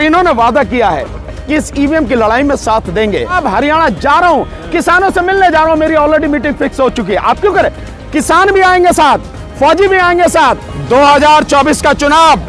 इन्होंने वादा किया है कि इस ईवीएम की लड़ाई में साथ देंगे। अब हरियाणा जा रहा हूं, किसानों से मिलने जा रहा हूं, मेरी ऑलरेडी मीटिंग फिक्स हो चुकी है। आप क्यों करें? किसान भी आएंगे साथ, फौजी भी आएंगे साथ। 2024 का चुनाव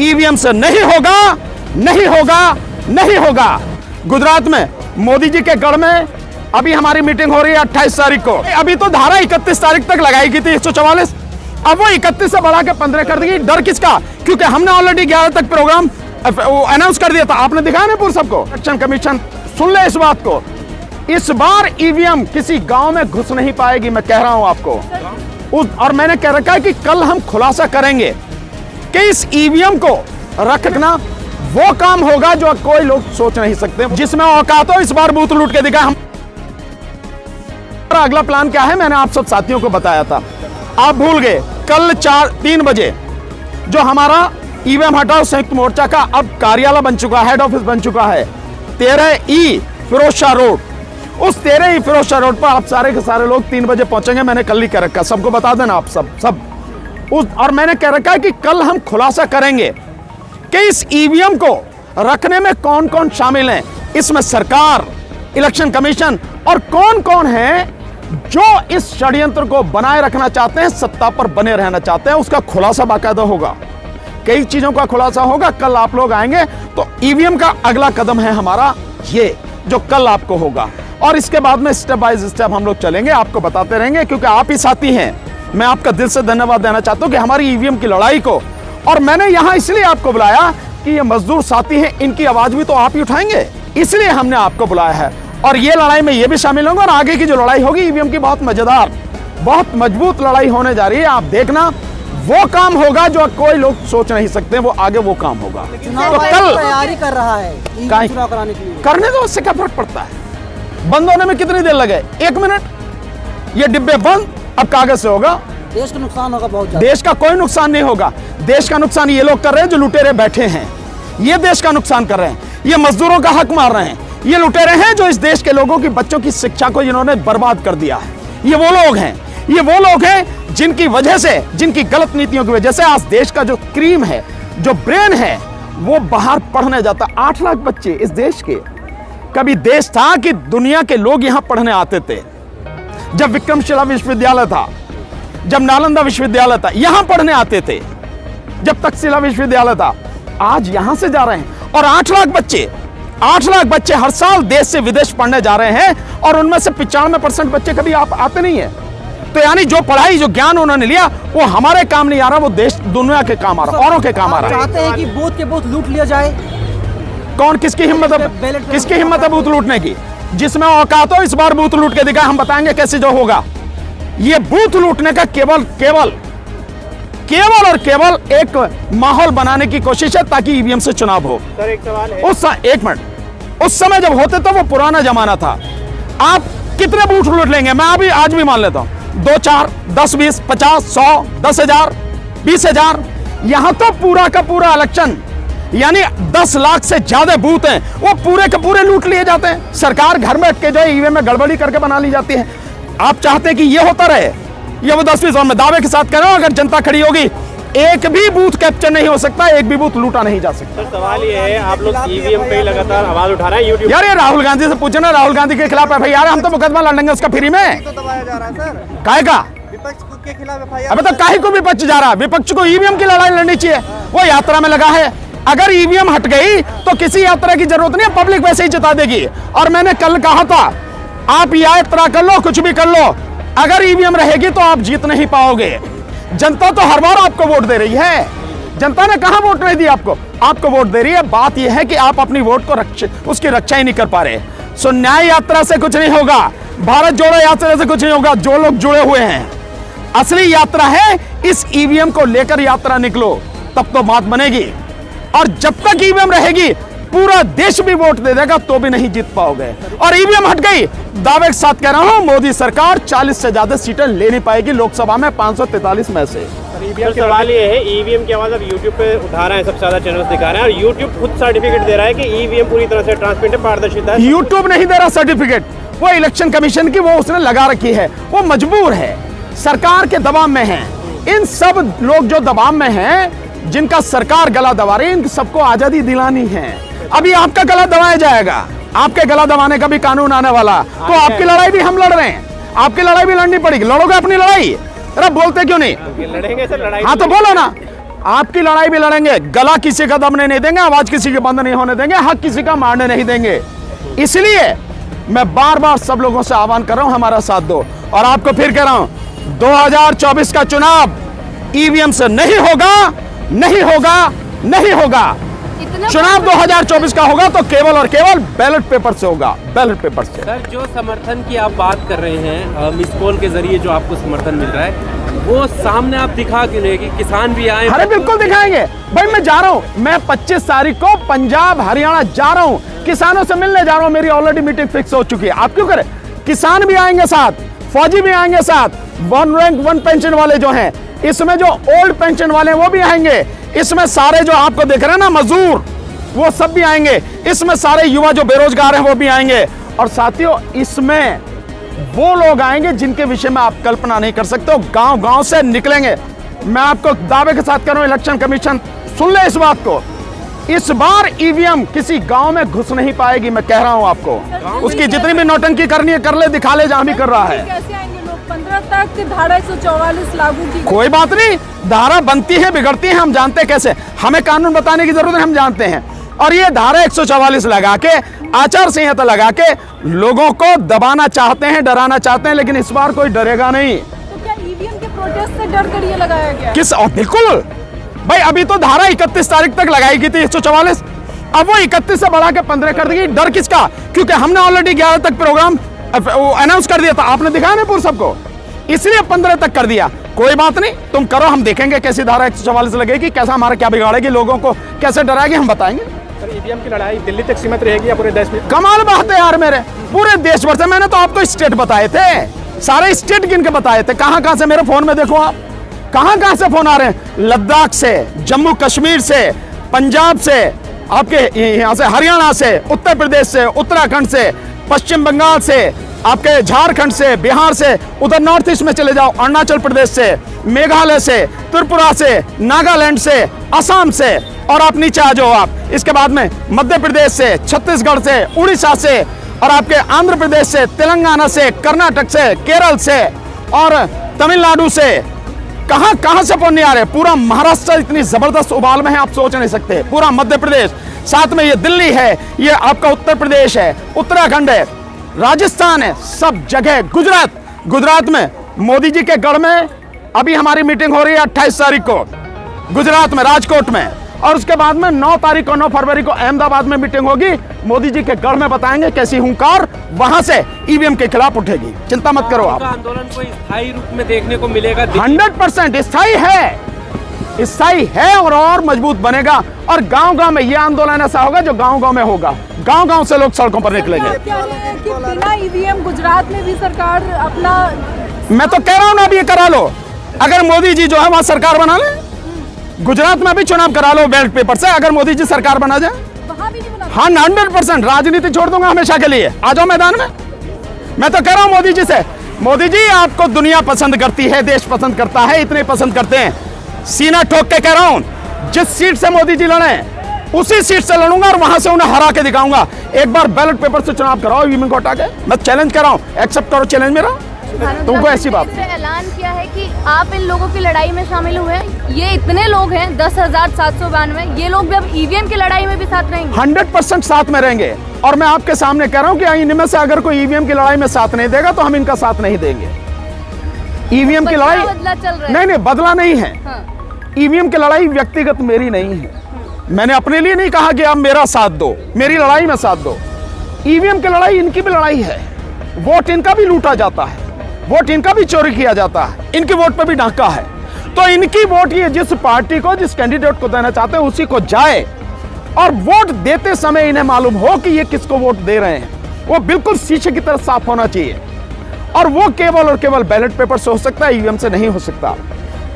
ईवीएम से नहीं होगा, नहीं होगा, नहीं होगा। गुजरात में मोदी जी के गढ़ में अभी हमारी मीटिंग हो रही है 28 तारीख को। अभी तो धारा 31 तारीख तक लगाई गई थी 144, अब वो 31 से बढ़ा के 15 कर देगी। डर किसका? क्योंकि हमने ऑलरेडी 11 तक प्रोग्राम अनाउंस कर दिया था। आपने दिखाया ना पूरा सबको। इलेक्शन कमीशन सुन ले इस बात को, इस बार ईवीएम किसी गांव में घुस नहीं पाएगी, मैं कह रहा हूं आपको। और मैंने कह रखा है कि कल हम खुलासा करेंगे कि इस ईवीएम को रखना वो काम होगा जो कोई लोग सोच नहीं सकते, जिसमें औकात हो। इस बार बूथ लूट के दिखा। हम अगला प्लान क्या है मैंने आप सब साथियों को बताया था, आप भूल गए। कल 3 बजे जो हमारा ईवीएम हटाओ संयुक्त मोर्चा का अब कार्यालय बन चुका है, हेड ऑफिस बन चुका है 13E फिरोज शाह रोड। उस 13E फिरोज शाह रोड पर आप सारे के सारे लोग 3 बजे पहुंचेंगे। मैंने कल ही कह रखा, सबको बता देना आप सब। और मैंने कह रखा है कि कल हम खुलासा करेंगे कि इस ईवीएम को रखने में कौन कौन शामिल है। इसमें सरकार, इलेक्शन कमीशन और कौन कौन है जो इस षड्यंत्र को बनाए रखना चाहते हैं, सत्ता पर बने रहना चाहते हैं। उसका खुलासा बाकायदा होगा, कई चीजों का खुलासा होगा। कल आप लोग आएंगे तो ईवीएम का अगला कदम है हमारा ये, जो कल आपको होगा। और इसके बाद में स्टेप बाय स्टेप हम लोग चलेंगे, आपको बताते रहेंगे, क्योंकि आप ही साथी हैं। मैं आपका दिल से धन्यवाद देना चाहता हूं कि हमारी ईवीएम की लड़ाई को, और मैंने यहां इसलिए आपको बुलाया कि ये मजदूर साथी हैं, इनकी आवाज भी तो आप ही उठाएंगे, इसलिए हमने आपको बुलाया है। और ये लड़ाई में ये भी शामिल होंगे, और आगे की जो लड़ाई होगी ईवीएम की बहुत मजेदार, बहुत मजबूत लड़ाई होने जा रही है। आप देखना, वो काम होगा जो कोई लोग सोच नहीं सकते, वो आगे वो काम होगा। तो कल तैयारी कर रहा है चुनाव कराने के लिए, करने दो, उससे क्या फर्क पड़ता है? बंद होने में कितनी देर लगे? 1 मिनट। ये डिब्बे बंद, अब कागज से होगा। देश का नुकसान होगा बहुत ज्यादा। देश का कोई नुकसान नहीं होगा। देश का नुकसान ये लोग कर रहे हैं जो लुटेरे बैठे हैं, ये देश का नुकसान कर रहे हैं। ये मजदूरों का हक मार रहे हैं। ये लुटेरे हैं जो इस देश के लोगों की बच्चों की शिक्षा को इन्होंने बर्बाद कर दिया है। ये वो लोग हैं, ये वो लोग हैं जिनकी वजह से, जिनकी गलत नीतियों की वजह से आज देश का जो क्रीम है, जो ब्रेन है, वो बाहर पढ़ने जाता। 8 लाख बच्चे इस देश के। कभी देश था कि दुनिया के लोग यहां पढ़ने आते थे। जब विक्रमशिला विश्वविद्यालय था, जब नालंदा विश्वविद्यालय था, यहां पढ़ने आते थे। जब तक्षशिला विश्वविद्यालय था, आज यहां से जा रहे हैं। और 8 लाख बच्चे हर साल देश से विदेश पढ़ने जा रहे हैं, और उनमें से 95% बच्चे कभी आप आते नहीं है। तो यानी जो पढ़ाई, जो ज्ञान उन्होंने लिया, वो हमारे काम नहीं आ रहा, वो देश दुनिया के काम आ रहा, औरों के काम आ रहा है। चाहते हैं कि बूथ के बूथ लूट लिया जाए। कौन, किसकी हिम्मत है बूथ लूटने की? जिसमें औकात हो इस बार बूथ लूट के दिखा, हम बताएंगे कैसे जो होगा। ये बूथ लूटने का केवल और केवल एक माहौल बनाने की कोशिश है ताकि ईवीएम से चुनाव हो। सर एक सवाल है, एक मिनट, उस समय जब होते तो वो पुराना जमाना था। आप कितने बूथ लूट लेंगे? मैं अभी आज भी मान लेता हूं 2, 4, 10, 20, 50, 100, 10,000, 20,000। यहां तो पूरा का पूरा इलेक्शन, यानी 10 लाख से ज्यादा बूथ हैं, वो पूरे के पूरे लूट लिए जाते हैं। सरकार घर में अटके जाए, ईवीएम में गड़बड़ी करके बना ली जाती है। आप चाहते हैं कि ये होता रहे? ये वो 10-20, और मैं दावे के साथ कह रहा हूं, अगर जनता खड़ी होगी, एक भी बूथ कैप्चर नहीं हो सकता, एक भी बूथ लूटा नहीं जा सकता। सर सवाल ये है, आप लोग ईवीएम पे लगातार आवाज उठा रहे हैं यूट्यूब। यार ये राहुल गांधी से पूछो ना, राहुल गांधी के खिलाफ FIR, हम तो मुकदमा लड़ेंगे उसका फ्री में। तो दबाया जा रहा है सर, काहे का? विपक्ष के खिलाफ FIR। अबे तो काहे को विपक्ष जा रहा है? विपक्ष को ईवीएम की लड़ाई लड़नी चाहिए, वो यात्रा में लगा है। अगर ईवीएम हट गई तो किसी यात्रा की जरूरत नहीं है, पब्लिक वैसे ही जिता देगी। और मैंने कल कहा था, आप यात्रा कर लो, कुछ भी कर लो, अगर ईवीएम रहेगी तो आप जीत नहीं पाओगे। जनता तो हर बार आपको वोट दे रही है। जनता ने कहां वोट नहीं दी आपको वोट दे रही है। बात यह है कि आप अपनी वोट को उसकी रक्षा ही नहीं कर पा रहे। सो न्याय यात्रा से कुछ नहीं होगा, भारत जोड़ो यात्रा से कुछ नहीं होगा। जो लोग जुड़े हुए हैं, असली यात्रा है इस ईवीएम को लेकर यात्रा निकलो, तब तो बात बनेगी। और जब तक ईवीएम रहेगी, पूरा देश भी वोट दे देगा तो भी नहीं जीत पाओगे। और ईवीएम हट गई, दावे के साथ कह रहा हूं, मोदी सरकार 40 से ज्यादा सीटें ले नहीं पाएगी लोकसभा में 543 में से। सवाल ये है, ईवीएम की आवाज अब यूट्यूब पे उठा रहे हैं, सबसे ज्यादा चैनल्स दिखा रहे हैं, और यूट्यूब खुद सर्टिफिकेट दे रहा है कि ईवीएम पूरी तरह से ट्रांसपेरेंट है, पारदर्शिता है। यूट्यूब नहीं दे रहा सर्टिफिकेट, वो इलेक्शन कमीशन की वो उसने लगा रखी है, वो मजबूर है, सरकार के दबाव में है। इन सब लोग जो दबाव में हैं, जिनका सरकार गला दबा रही है, इन सबको आजादी दिलानी है। अभी आपका गला दबाया जाएगा, आपके गला दबाने का भी कानून आने वाला, तो आपकी लड़ाई भी हम लड़ रहे हैं, आपकी लड़ाई भी लड़नी पड़ेगी। लड़ोगे अपनी लड़ाई? अरे बोलते क्यों नहीं? लड़ेंगे सर, लड़ाई हाँ तो बोलो ना, आपकी लड़ाई भी लड़ेंगे। गला किसी का दबने नहीं देंगे, आवाज किसी की बंद नहीं होने देंगे, हक किसी का मारने नहीं देंगे। इसलिए मैं बार बार सब लोगों से आह्वान कर रहा हूं, हमारा साथ दो। और आपको फिर कह रहा हूं, 2024 का चुनाव ईवीएम से नहीं होगा, नहीं होगा, नहीं होगा। चुनाव 2024 का होगा तो केवल और केवल बैलेट पेपर से होगा, बैलेट पेपर से। सर, जो समर्थन की आप बात कर रहे हैं, मिस कॉल के जरिए जो आपको समर्थन मिल रहा है, वो सामने आप दिखा क्यों नहीं कि किसान भी आए? अरे बिल्कुल दिखाएंगे भाई, मैं जा रहा हूं, मैं 25 तारीख को पंजाब हरियाणा जा रहा हूं, किसानों से मिलने जा रहा हूं, मेरी ऑलरेडी मीटिंग फिक्स हो चुकी है। आप क्यों करें? किसान भी आएंगे साथ, फौजी भी आएंगे साथ, 1 रैंक 1 पेंशन वाले जो हैं, इसमें जो ओल्ड पेंशन वाले हैं वो भी आएंगे, इसमें सारे जो आपको देख रहे हैं ना मजदूर, वो सब भी आएंगे, इसमें सारे युवा जो बेरोजगार हैं वो भी आएंगे। और साथियों, इसमें वो लोग आएंगे जिनके विषय में आप कल्पना नहीं कर सकते हो, गांव गांव से निकलेंगे। मैं आपको दावे के साथ कह रहा हूं, इलेक्शन कमीशन सुन ले इस बात को, इस बार ईवीएम किसी गांव में घुस नहीं पाएगी, मैं कह रहा हूं आपको। उसकी जितनी भी नौटंकी करनी है कर ले, दिखा ले, जहां भी कर रहा है। कैसे आएंगे लोग? 15 तक धारा 144 लागू की, कोई बात नहीं, धारा बनती है बिगड़ती है, हम जानते हैं कैसे, हमें कानून बताने की जरूरत है, हम जानते हैं। और ये धारा 144 लगा के, आचार संहिता लगा के लोगों को दबाना चाहते हैं, डराना चाहते हैं, लेकिन इस बार कोई डरेगा नहीं। तो क्या ईवीएम के प्रोटेस्ट से डर कर ये लगाया गया? किस? बिल्कुल भाई, अभी तो धारा 31 तारीख तक लगाई गई थी 144, अब वो 31 से बढ़ा के 15 कर दी। डर किसका? क्योंकि हमने ऑलरेडी 11 तक प्रोग्राम अनाउंस कर दिया था, आपने दिखाया ना पूर्व सबको, इसलिए 15 तक कर दिया। कोई बात नहीं, तुम करो, हम देखेंगे कैसी धारा 144 लगेगी, कैसा हमारा क्या बिगाड़ेगी, लोगों को कैसे डराएगी, हम बताएंगे। सर, ईवीएम की लड़ाई दिल्ली तक सीमित रहेगी या पूरे देश में? कमाल बात है यार, मेरे पूरे देश भर से, मैंने तो आपको स्टेट बताए थे, सारे स्टेट गिन के बताए थे, कहां कहां से, मेरे फोन में देखो आप, कहां कहां से फोन आ रहे हैं, लद्दाख से, जम्मू कश्मीर से, पंजाब से, आपके यहां से हरियाणा से, उत्तर प्रदेश से, उत्तराखंड से, पश्चिम बंगाल से, आपके झारखंड से, बिहार से, उधर नॉर्थ ईस्ट में चले जाओ, अरुणाचल प्रदेश से, मेघालय से, त्रिपुरा से, नागालैंड से, असम से, और आप नीचे आ जाओ आप, इसके बाद में मध्य प्रदेश से, छत्तीसगढ़ से, उड़ीसा से, और आपके आंध्र प्रदेश से, तेलंगाना से, कर्नाटक से, केरल से और तमिलनाडु से, कहां कहां से फोन नहीं आ रहे। पूरा महाराष्ट्र इतनी जबरदस्त उबाल में है, आप सोच नहीं सकते। पूरा मध्य प्रदेश, साथ में ये दिल्ली है, ये आपका उत्तर प्रदेश है, उत्तराखंड है, राजस्थान है, सब जगह, गुजरात में मोदी जी के गढ़ में अभी हमारी मीटिंग हो रही है 28 तारीख को गुजरात में, राजकोट में, और उसके बाद में 9 तारीख को, 9 फरवरी को अहमदाबाद में मीटिंग होगी। मोदी जी के गढ़ में बताएंगे कैसी हुंकार वहां से ईवीएम के खिलाफ उठेगी। चिंता मत करो आप। आंदोलन को स्थायी रूप में देखने को मिलेगा? 100% स्थायी है और मजबूत बनेगा। और गांव-गांव में ये आंदोलन ऐसा होगा जो गांव-गांव में होगा, गांव-गांव से लोग सड़कों पर निकलेंगे। क्या है कि बिना ईवीएम गुजरात में भी सरकार अपना, मैं तो कह रहा हूं ना, अब ये करा लो, अगर मोदी जी जो है वहां सरकार बना ले, गुजरात में भी चुनाव करा लो बैलेट पेपर से, अगर मोदी जी सरकार बना जाए। वहां भी नहीं बना? हाँ, 100% राजनीति छोड़ दूंगा हमेशा के लिए, आ जाओ मैदान में। मैं तो कह रहा हूं मोदी जी से, मोदी जी आपको दुनिया पसंद करती है, देश पसंद करता है, इतने पसंद करते हैं, सीना ठोक के कह रहा हूं, जिस सीट से मोदी जी लड़े उसी सीट से लड़ूंगा और वहां से उन्हें हरा के दिखाऊंगा। एक बार बैलेट पेपर से चुनाव कराओ ईवीएम को हटा के, मैं चैलेंज कर रहा हूं, एक्सेप्ट करो चैलेंज मेरा। तुमको ऐसी बात ने ऐलान किया है कि आप इन लोगों की लड़ाई में शामिल हुए हैं, ये इतने लोग हैं 10,792, ये लोग भी अब ईवीएम की लड़ाई में भी साथ रहेंगे? 100% साथ में रहेंगे। और मैं आपके सामने कह रहा हूं कि इनमें से अगर कोई ईवीएम की लड़ाई में साथ नहीं देगा तो हम इनका साथ नहीं देंगे। ईवीएम की लड़ाई बदला चल रहा है? नहीं, बदला नहीं है। हाँ। ईवीएम की लड़ाई व्यक्तिगत मेरी नहीं है, मैंने अपने लिए नहीं कहा कि आप मेरा साथ दो, मेरी लड़ाई में साथ दो। ईवीएम की लड़ाई इनकी भी लड़ाई है, वोट इनका भी लूटा जाता है, वोट इनका भी चोरी किया जाता है, इनके वोट पे भी डाका है। तो इनकी वोट ये जिस पार्टी को, जिस कैंडिडेट को देना चाहते हैं उसी को जाए, और वोट देते समय इन्हें मालूम हो कि ये किसको वोट दे रहे हैं, वो बिल्कुल शीशे की तरह साफ होना चाहिए। और वो केवल और केवल बैलेट पेपर से हो सकता है, ईवीएम से नहीं हो सकता।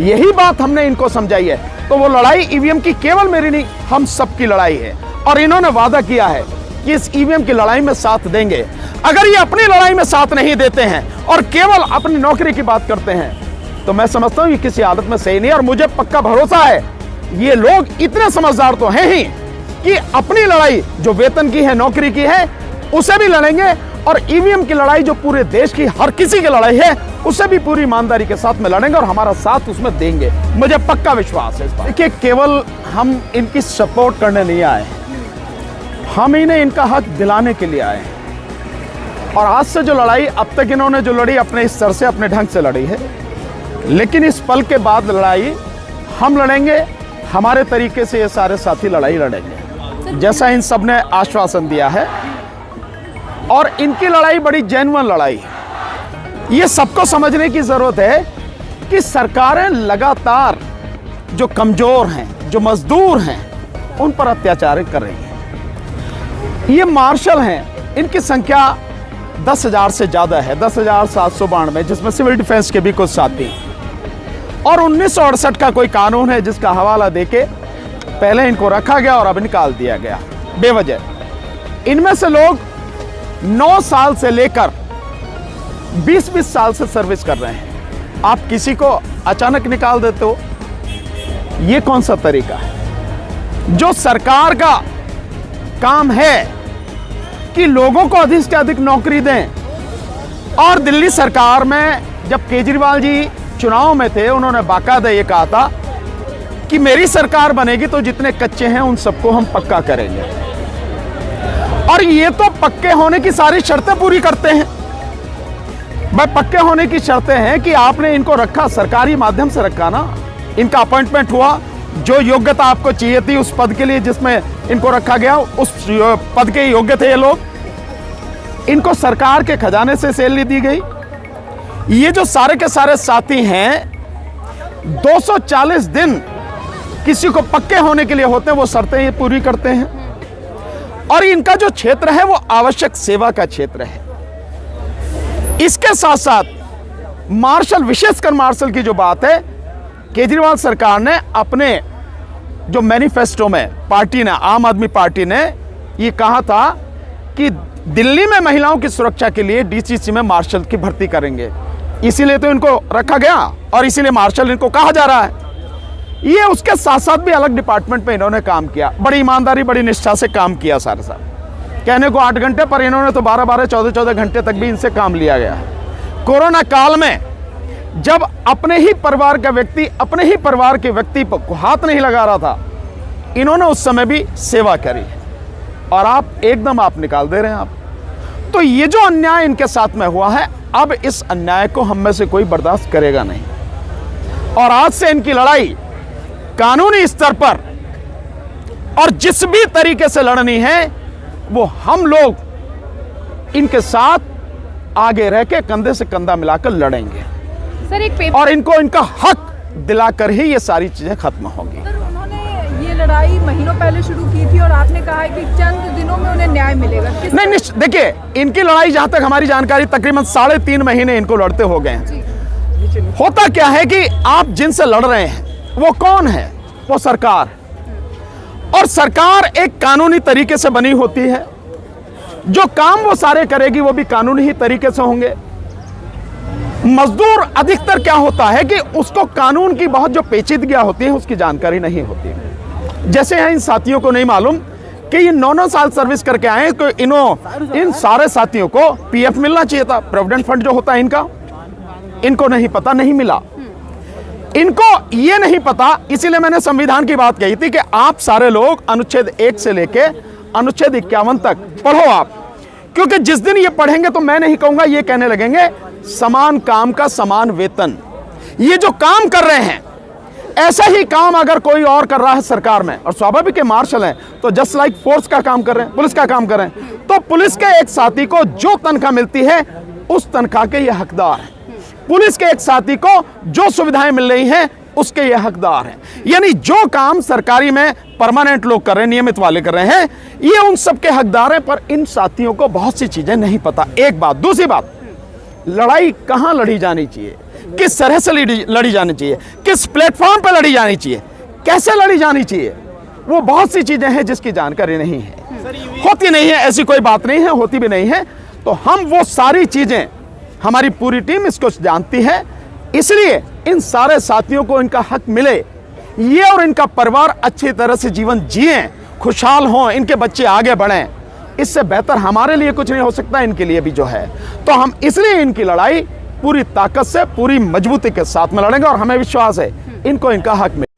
यही बात हमने इनको समझाई है। तो वो लड़ाई ईवीएम की केवल मेरी नहीं, हम सबकी लड़ाई है। और इन्होंने वादा किया है कि इस ईवीएम की लड़ाई में साथ देंगे। अगर ये अपनी लड़ाई में साथ नहीं देते हैं और केवल अपनी नौकरी की बात करते हैं तो मैं समझता हूं ये किसी हालत में सही नहीं। और मुझे पक्का भरोसा है ये लोग इतने समझदार तो हैं ही कि अपनी लड़ाई जो वेतन की है, नौकरी की है, उसे भी लड़ेंगे, और ईवीएम की लड़ाई जो पूरे देश की हर किसी की लड़ाई है, उसे भी पूरी ईमानदारी के साथ में लड़ेंगे और हमारा साथ उसमें देंगे। मुझे पक्का विश्वास है इस बात। देखिए, केवल हम इनकी सपोर्ट करने नहीं आए, हम इन्हें इनका हक दिलाने के लिए आए हैं। और आज से जो लड़ाई अब तक इन्होंने जो लड़ी, अपने इस स्तर से, अपने ढंग से लड़ी है, लेकिन इस पल के बाद लड़ाई हम लड़ेंगे हमारे तरीके से। ये सारे साथी लड़ाई लड़ेंगे जैसा इन सब ने आश्वासन दिया है, और इनकी लड़ाई बड़ी जेन्युइन लड़ाई है। ये सबको समझने की जरूरत है कि सरकारें लगातार जो कमजोर हैं, जो मजदूर हैं, उन पर अत्याचार कर रही हैं। ये मार्शल हैं, इनकी संख्या 10,000 से ज्यादा है, 10,792, जिसमें सिविल डिफेंस के भी कुछ साथी हैं। और 1968 का कोई कानून है जिसका हवाला देके पहले इनको रखा गया और अब निकाल दिया गया बेवजह। इनमें से लोग 9 साल से लेकर 20-20 साल से सर्विस कर रहे हैं। आप किसी को अचानक निकाल देते हो, ये कौन सा तरीका है? जो सरकार का काम है कि लोगों को अधिक से अधिक नौकरी दें, और दिल्ली सरकार में जब केजरीवाल जी चुनाव में थे, उन्होंने बाकायदा ये कहा था कि मेरी सरकार बनेगी तो जितने कच्चे हैं उन सबको हम पक्का करेंगे। और ये तो पक्के होने की सारी शर्तें पूरी करते हैं। भाई, पक्के होने की शर्तें हैं कि आपने इनको रखा, सरकारी माध्यम से रखा ना, इनका अपॉइंटमेंट हुआ, जो योग्यता आपको चाहिए थी उस पद के लिए जिसमें इनको रखा गया, उस पद के योग्य थे ये लोग। इनको सरकार के खजाने से सैलरी दी गई। ये जो सारे के सारे साथी हैं, 240 दिन किसी को पक्के होने के लिए होते हैं, वो शर्तें ये पूरी करते हैं। और इनका जो क्षेत्र है वो आवश्यक सेवा का क्षेत्र है। इसके साथ साथ मार्शल, विशेषकर मार्शल की जो बात है, केजरीवाल सरकार ने अपने जो मैनिफेस्टो में, पार्टी ने, आम आदमी पार्टी ने ये कहा था कि दिल्ली में महिलाओं की सुरक्षा के लिए डीसीसी में मार्शल की भर्ती करेंगे। इसीलिए तो इनको रखा गया और इसीलिए मार्शल इनको कहा जा रहा है। ये उसके साथ साथ भी अलग डिपार्टमेंट में इन्होंने काम किया, बड़ी ईमानदारी, बड़ी निष्ठा से काम किया सारे साथ। कहने को 8 घंटे, पर इन्होंने तो 12-12, 14-14 घंटे तक भी इनसे काम लिया गया। कोरोना काल में जब अपने ही परिवार का व्यक्ति, अपने ही परिवार के व्यक्ति को हाथ नहीं लगा रहा था, इन्होंने उस समय भी सेवा करी। और आप एकदम आप निकाल दे रहे हैं आप। तो ये जो अन्याय इनके साथ में हुआ है, अब इस अन्याय को हम में से कोई बर्दाश्त करेगा नहीं। और आज से इनकी लड़ाई कानूनी स्तर पर और जिस भी तरीके से लड़नी है, वो हम लोग इनके साथ आगे रह के कंधे से कंधा मिलाकर लड़ेंगे। सर, एक पेपर, और इनको इनका हक दिलाकर ही ये सारी चीजें खत्म होंगी। सर, उन्होंने ये लड़ाई महीनों पहले शुरू की थी और आपने कहा है कि चंद दिनों में उन्हें न्याय मिलेगा। नहीं, देखिए, इनकी लड़ाई जहां तक हमारी जानकारी तकरीबन 3.5 महीने इनको लड़ते हो गए हैं। होता क्या है कि आप जिनसे लड़ रहे हैं वो कौन है? वो सरकार। और सरकार एक कानूनी तरीके से बनी होती है। जो काम वो सारे करेगी वो भी कानूनी ही तरीके से होंगे। मजदूर अधिकतर क्या होता है कि उसको कानून की बहुत जो पेचीदगियां होती है उसकी जानकारी नहीं होती है। जैसे यहाँ इन साथियों को नहीं मालूम कि ये 9-9 साल सर्विस करके आए, तो इन सारे साथियों को पीएफ मिलना चाहिए था, प्रोविडेंट फंड जो होता है इनका, इनको नहीं पता, नहीं मिला। इनको ये नहीं पता, इसीलिए मैंने संविधान की बात कही थी कि आप सारे लोग अनुच्छेद 1 से लेके अनुच्छेद 51 तक पढ़ो आप, क्योंकि जिस दिन ये पढ़ेंगे तो मैं नहीं कहूंगा, ये कहने लगेंगे समान काम का समान वेतन। ये जो काम कर रहे हैं, ऐसा ही काम अगर कोई और कर रहा है सरकार में, और स्वाभाविक है मार्शल हैं तो जस्ट लाइक फोर्स का काम कर रहे हैं, पुलिस का काम कर रहे हैं, तो पुलिस के एक साथी को जो तनख्वाह मिलती है उस तनख्वाह के ये हकदार हैं। पुलिस के एक साथी को जो सुविधाएं मिल रही हैं उसके ये हकदार हैं। यानी जो काम सरकारी में परमानेंट लोग कर रहे हैं, नियमित वाले कर रहे हैं, ये उन सब के हकदार हैं। पर इन साथियों को बहुत सी चीजें नहीं पता, एक बात। दूसरी बात, लड़ाई कहां लड़ी जानी चाहिए, किस तरह से लड़ी जानी चाहिए, किस प्लेटफॉर्म पर लड़ी जानी चाहिए, कैसे लड़ी जानी चाहिए, वो बहुत सी चीजें हैं जिसकी जानकारी नहीं है। होती नहीं है, ऐसी कोई बात नहीं है, होती भी नहीं है। तो हम वो सारी चीजें, हमारी पूरी टीम इसको जानती है, इसलिए इन सारे साथियों को इनका हक मिले, ये और इनका परिवार अच्छी तरह से जीवन जिए, खुशहाल हों, इनके बच्चे आगे बढ़ें, इससे बेहतर हमारे लिए कुछ नहीं हो सकता, इनके लिए भी जो है। तो हम इसलिए इनकी लड़ाई पूरी ताकत से, पूरी मजबूती के साथ में लड़ेंगे और हमें विश्वास है इनको इनका हक मिलेगा।